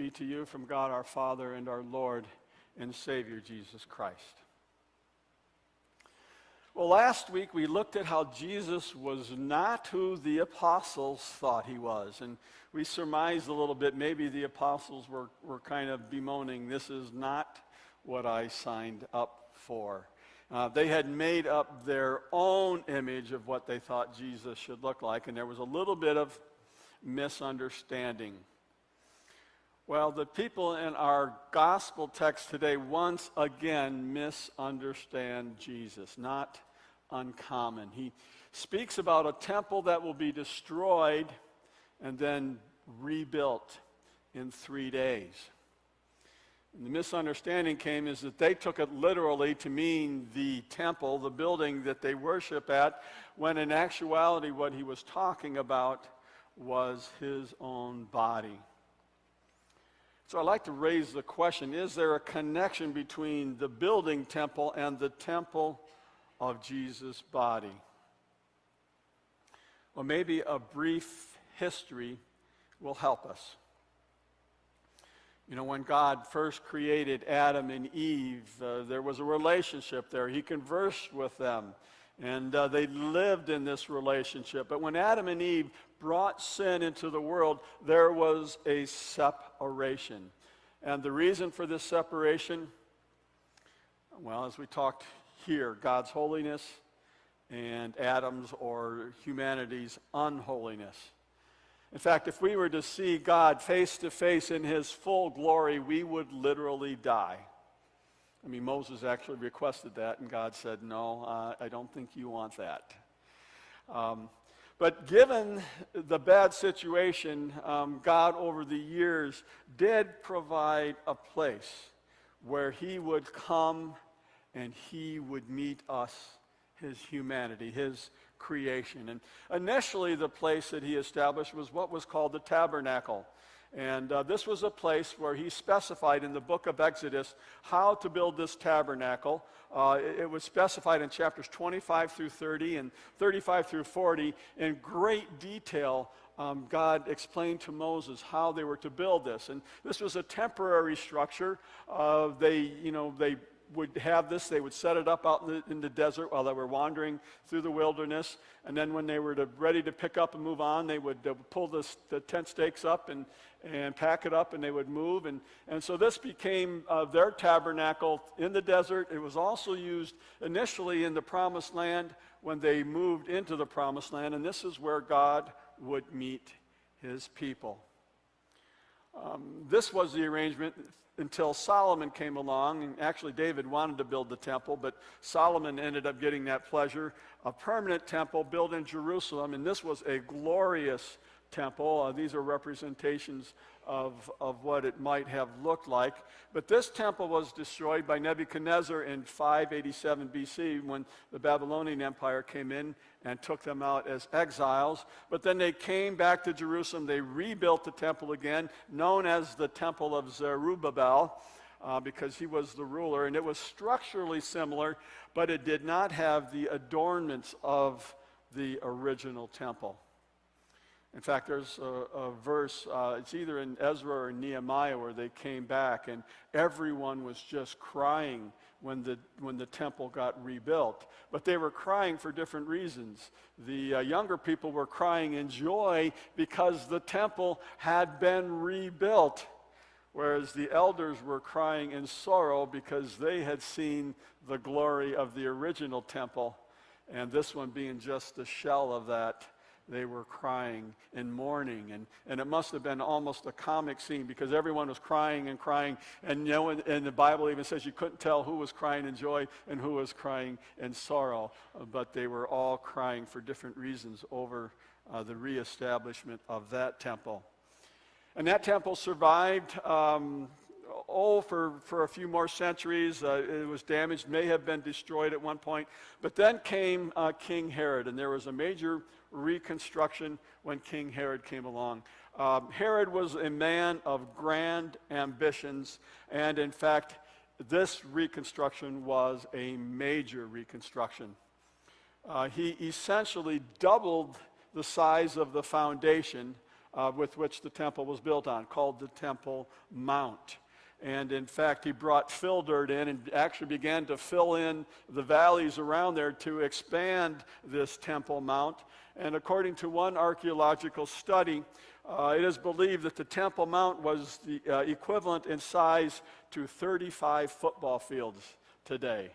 be to you from God our Father and our Lord and Savior Jesus Christ. Well, last week we looked at how Jesus was not who the apostles thought he was. And we surmised a little bit, maybe the apostles were kind of bemoaning, this is not what I signed up for. They had made up their own image of what they thought Jesus should look like, and there was a little bit of misunderstanding. Well, the people in our gospel text today once again misunderstand Jesus. Not uncommon. He speaks about a temple that will be destroyed and then rebuilt in 3 days. And the misunderstanding came is that they took it literally to mean the temple, the building that they worship at, when in actuality what he was talking about was his own body. So I'd like to raise the question, is there a connection between the building temple and the temple of Jesus' body? Well, maybe a brief history will help us. You know, when God first created Adam and Eve, there was a relationship there. He conversed with them, and they lived in this relationship. But when Adam and Eve brought sin into the world, there was a separation. And the reason for this separation, well, as we talked here, God's holiness and Adam's or humanity's unholiness. In fact, if we were to see God face to face in his full glory, we would literally die. I mean, Moses actually requested that, and God said, no, I don't think you want that. But given the bad situation, God over the years did provide a place where he would come and he would meet us, his humanity, his creation. And initially the place that he established was what was called the tabernacle. And this was a place where he specified in the book of Exodus how to build this tabernacle. It was specified in chapters 25 through 30 and 35 through 40 in great detail. God explained to Moses how they were to build this. And this was a temporary structure. They would have this, they would set it up out in the desert while they were wandering through the wilderness, and then when they were ready to pick up and move on, they would pull the tent stakes up and pack it up, and they would move, and so this became their tabernacle in the desert. It was also used initially in the Promised Land when they moved into the Promised Land, and this is where God would meet his people. This was the arrangement until Solomon came along, and actually David wanted to build the temple, but Solomon ended up getting that pleasure. A permanent temple built in Jerusalem, and this was a glorious temple. These are representations of what it might have looked like. But this temple was destroyed by Nebuchadnezzar in 587 BC when the Babylonian Empire came in and took them out as exiles. But then they came back to Jerusalem. They rebuilt the temple again, known as the Temple of Zerubbabel, because he was the ruler. And it was structurally similar, but it did not have the adornments of the original temple. In fact, there's a verse, it's either in Ezra or Nehemiah, where they came back and everyone was just crying when the temple got rebuilt. But they were crying for different reasons. The younger people were crying in joy because the temple had been rebuilt, whereas the elders were crying in sorrow because they had seen the glory of the original temple, and this one being just the shell of that. They were crying and mourning, and it must have been almost a comic scene because everyone was crying, and and the Bible even says you couldn't tell who was crying in joy and who was crying in sorrow, but they were all crying for different reasons over the reestablishment of that temple. And that temple survived for a few more centuries. It was damaged, may have been destroyed at one point, but then came King Herod, and there was a major reconstruction when King Herod came along. Herod was a man of grand ambitions, and in fact, this reconstruction was a major reconstruction. He essentially doubled the size of the foundation with which the temple was built on, called the Temple Mount. And in fact, he brought fill dirt in and actually began to fill in the valleys around there to expand this Temple Mount. And according to one archaeological study, it is believed that the Temple Mount was the equivalent in size to 35 football fields today.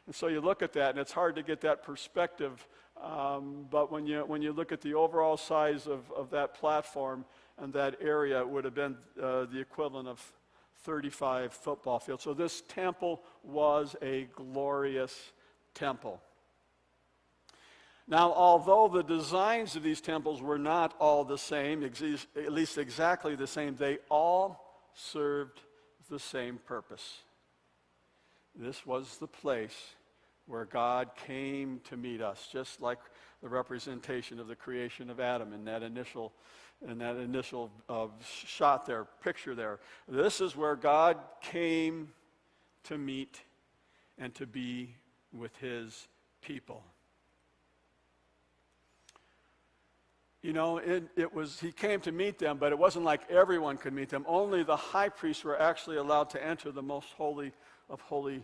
And so you look at that, and it's hard to get that perspective. But when you look at the overall size of that platform and that area, it would have been the equivalent of 35 football fields. So this temple was a glorious temple. Now, although the designs of these temples were not all the same, at least exactly the same, they all served the same purpose. This was the place where God came to meet us, just like the representation of the creation of Adam in that initial shot there, picture there. This is where God came to meet and to be with his people. You know, he came to meet them, but it wasn't like everyone could meet them. Only the high priests were actually allowed to enter the most holy of holy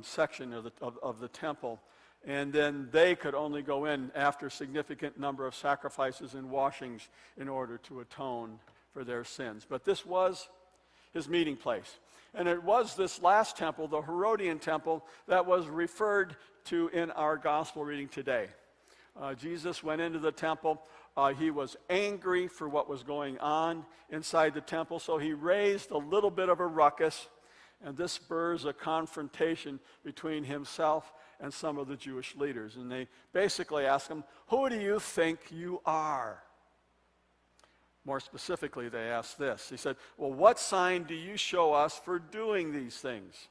section of the temple. And then they could only go in after a significant number of sacrifices and washings in order to atone for their sins. But this was his meeting place. And it was this last temple, the Herodian temple, that was referred to in our gospel reading today. Jesus went into the temple. He was angry for what was going on inside the temple, so he raised a little bit of a ruckus, and this spurs a confrontation between himself and some of the Jewish leaders. And they basically ask him, "Who do you think you are?" More specifically, they asked this. He said, "Well, what sign do you show us for doing these things?"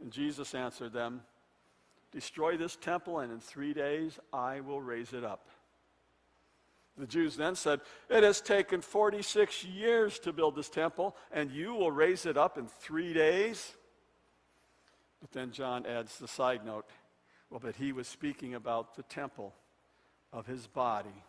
And Jesus answered them, "Destroy this temple, and in 3 days I will raise it up." The Jews then said, "It has taken 46 years to build this temple, and you will raise it up in 3 days?" But then John adds the side note, well, but he was speaking about the temple of his body.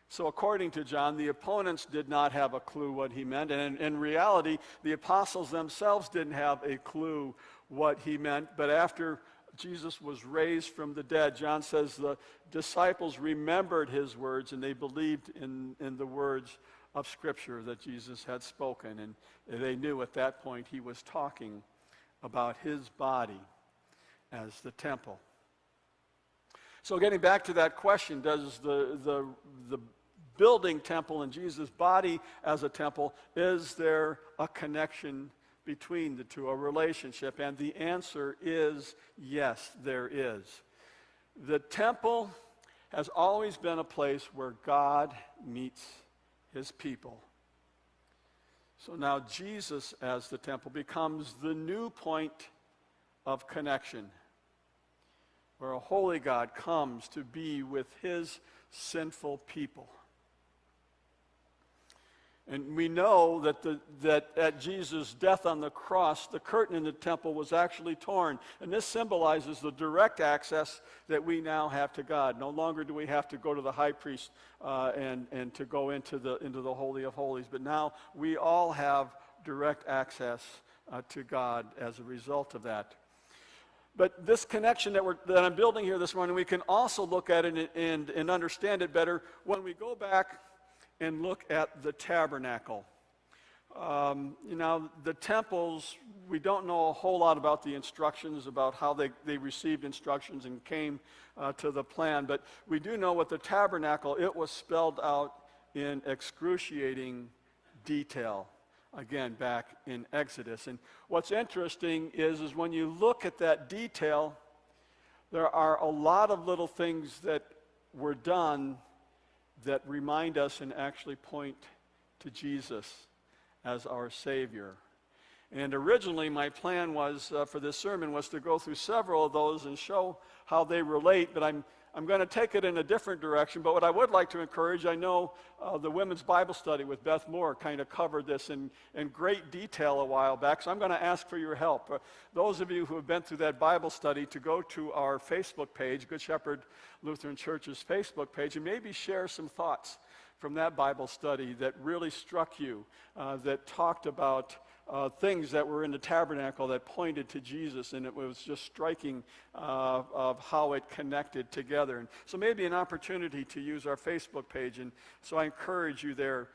So according to John, the opponents did not have a clue what he meant, and in reality, the apostles themselves didn't have a clue what he meant. But after Jesus was raised from the dead, John says the disciples remembered his words, and they believed in the words of Scripture that Jesus had spoken. And they knew at that point he was talking about his body as the temple. So getting back to that question, does the building temple and Jesus' body as a temple, is there a connection between the two, a relationship? And the answer is yes, there is. The temple has always been a place where God meets his people. So now Jesus as the temple becomes the new point of connection, where a holy God comes to be with his sinful people. And we know that at Jesus' death on the cross, the curtain in the temple was actually torn. And this symbolizes the direct access that we now have to God. No longer do we have to go to the high priest and to go into the Holy of Holies. But now we all have direct access to God as a result of that. But this connection that I'm building here this morning, we can also look at it and understand it better when we go back and look at the tabernacle. The temples, we don't know a whole lot about the instructions, about how they received instructions and came to the plan, but we do know what the tabernacle, it was spelled out in excruciating detail, again, back in Exodus. And what's interesting is when you look at that detail, there are a lot of little things that were done that remind us and actually point to Jesus as our Savior. And originally my plan was for this sermon was to go through several of those and show how they relate, but I'm going to take it in a different direction. But what I would like to encourage, I know the Women's Bible Study with Beth Moore kind of covered this in great detail a while back, so I'm going to ask for your help. Those of you who have been through that Bible study, to go to our Facebook page, Good Shepherd Lutheran Church's Facebook page, and maybe share some thoughts from that Bible study that really struck you, that talked about things that were in the tabernacle that pointed to Jesus, and it was just striking of how it connected together. And so maybe an opportunity to use our Facebook page, and so I encourage you there